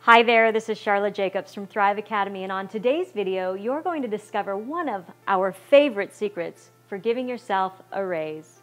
Hi there, this is Charlotte Jacobs from Thrive Academy, and on today's video, you're going to discover one of our favorite secrets for giving yourself a raise.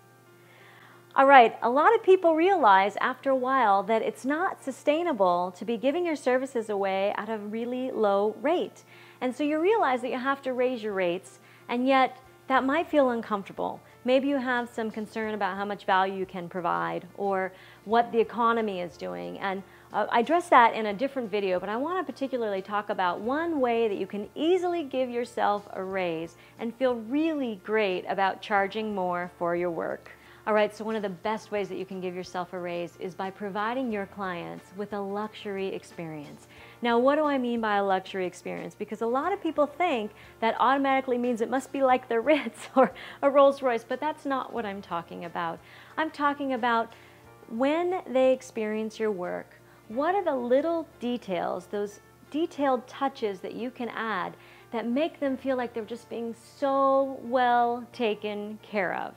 All right, a lot of people realize after a while that it's not sustainable to be giving your services away at a really low rate. And so you realize that you have to raise your rates, and yet that might feel uncomfortable. Maybe you have some concern about how much value you can provide or what the economy is doing. And I addressed that in a different video, but I want to particularly talk about one way that you can easily give yourself a raise and feel really great about charging more for your work. All right, so one of the best ways that you can give yourself a raise is by providing your clients with a luxury experience. Now, what do I mean by a luxury experience? Because a lot of people think that automatically means it must be like the Ritz or a Rolls Royce, but that's not what I'm talking about. I'm talking about when they experience your work, what are the little details, those detailed touches that you can add that make them feel like they're just being so well taken care of?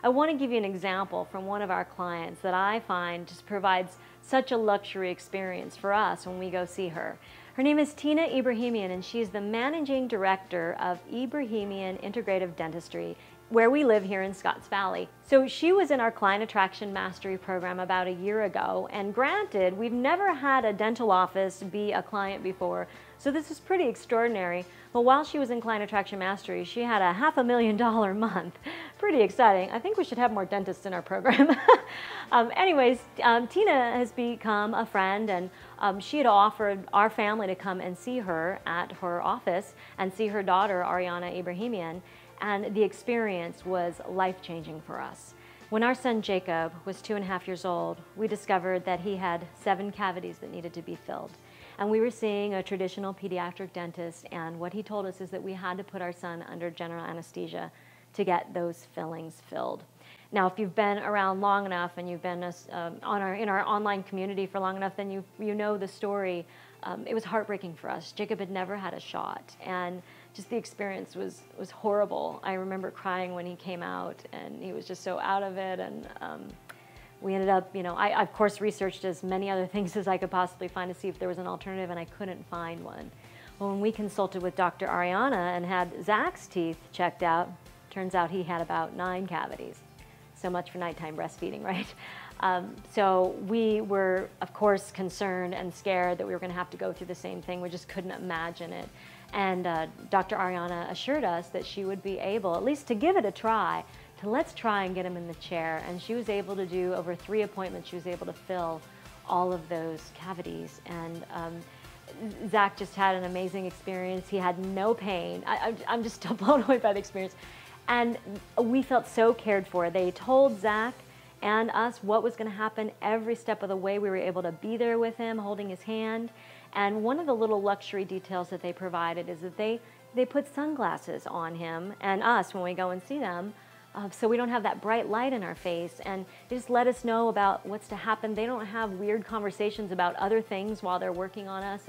I want to give you an example from one of our clients that I find just provides such a luxury experience for us when we go see her. Her name is Tina Ibrahimian, and she's the Managing Director of Ibrahimian Integrative Dentistry, where we live here in Scotts Valley. So she was in our Client Attraction Mastery program about a year ago, and granted, we've never had a dental office be a client before, so this is pretty extraordinary. But while she was in Client Attraction Mastery, she had a $500,000 month. Pretty exciting. I think we should have more dentists in our program. Tina has become a friend, and she had offered our family to come and see her at her office and see her daughter, Ariana Ibrahimian, and the experience was life-changing for us. When our son Jacob was 2.5 years old, we discovered that he had 7 cavities that needed to be filled. And we were seeing a traditional pediatric dentist, and what he told us is that we had to put our son under general anesthesia to get those fillings filled. Now, if you've been around long enough and you've been in our online community for long enough, then you know the story. It was heartbreaking for us. Jacob had never had a shot, and just the experience was horrible. I remember crying when he came out, and he was just so out of it, and we ended up, I of course researched as many other things as I could possibly find to see if there was an alternative, and I couldn't find one. Well, when we consulted with Dr. Ariana and had Zach's teeth checked out, turns out he had about 9 cavities. So much for nighttime breastfeeding, right? So we were, of course, concerned and scared that we were going to have to go through the same thing. We just couldn't imagine it. And Dr. Ariana assured us that she would be able, at least to give it a try, to let's try and get him in the chair. And she was able to do, over 3 appointments, she was able to fill all of those cavities. And Zach just had an amazing experience. He had no pain. I'm just still blown away by the experience. And we felt so cared for. They told Zach and us what was going to happen every step of the way. We were able to be there with him, holding his hand. And one of the little luxury details that they provided is that they put sunglasses on him and us when we go and see them, so we don't have that bright light in our face. And they just let us know about what's to happen. They don't have weird conversations about other things while they're working on us.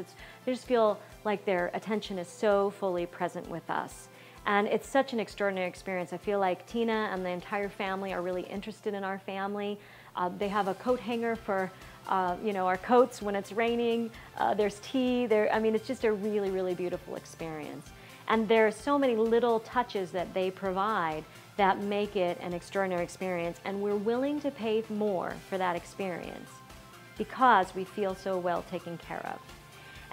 They just feel like their attention is so fully present with us. And it's such an extraordinary experience. I feel like Tina and the entire family are really interested in our family. They have a coat hanger for our coats when it's raining. There's tea. It's just a really, really beautiful experience. And there are so many little touches that they provide that make it an extraordinary experience. And we're willing to pay more for that experience because we feel so well taken care of.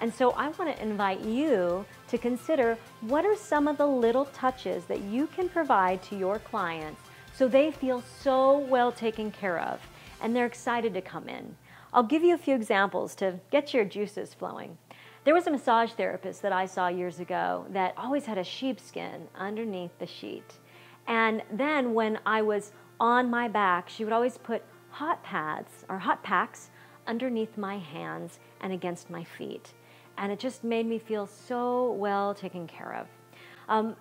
And so I want to invite you to consider what are some of the little touches that you can provide to your clients so they feel so well taken care of and they're excited to come in. I'll give you a few examples to get your juices flowing. There was a massage therapist that I saw years ago that always had a sheepskin underneath the sheet. And then when I was on my back, she would always put hot pads or hot packs underneath my hands and against my feet. And it just made me feel so well taken care of.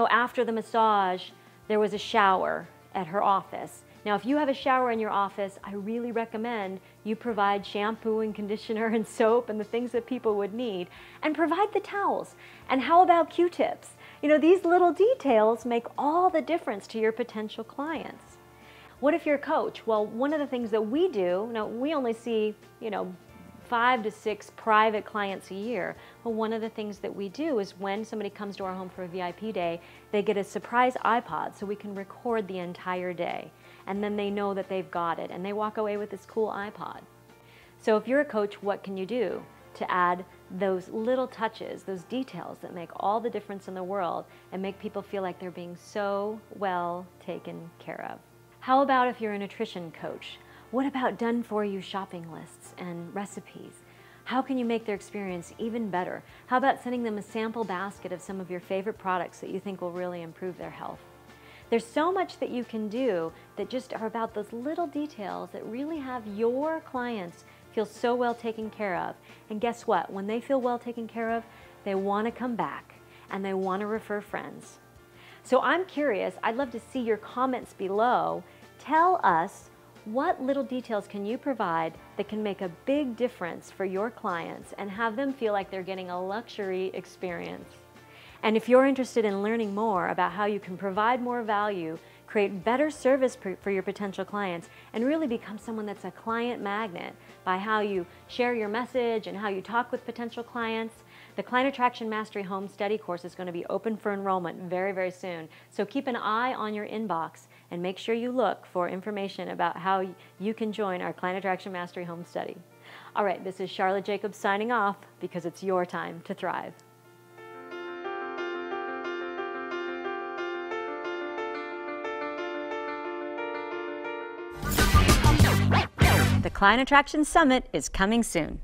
After the massage, there was a shower at her office. Now, if you have a shower in your office, I really recommend you provide shampoo and conditioner and soap and the things that people would need, and provide the towels. And how about Q-tips? These little details make all the difference to your potential clients. What if you're a coach? Well, one of the things that we do, now we only see, 5 to 6 private clients a year. Well, one of the things that we do is when somebody comes to our home for a VIP day, they get a surprise iPod so we can record the entire day. And then they know that they've got it and they walk away with this cool iPod. So if you're a coach, what can you do to add those little touches, those details that make all the difference in the world and make people feel like they're being so well taken care of? How about if you're a nutrition coach? What about done-for-you shopping lists and recipes? How can you make their experience even better? How about sending them a sample basket of some of your favorite products that you think will really improve their health? There's so much that you can do that just are about those little details that really have your clients feel so well taken care of. And guess what? When they feel well taken care of, they want to come back and they want to refer friends. So I'm curious, I'd love to see your comments below. Tell us, what little details can you provide that can make a big difference for your clients and have them feel like they're getting a luxury experience? And if you're interested in learning more about how you can provide more value, create better service for your potential clients, and really become someone that's a client magnet by how you share your message and how you talk with potential clients, the Client Attraction Mastery Home Study course is going to be open for enrollment very, very soon. So keep an eye on your inbox and make sure you look for information about how you can join our Client Attraction Mastery Home Study. All right, this is Charlotte Jacobs signing off because it's your time to thrive. The Client Attraction Summit is coming soon.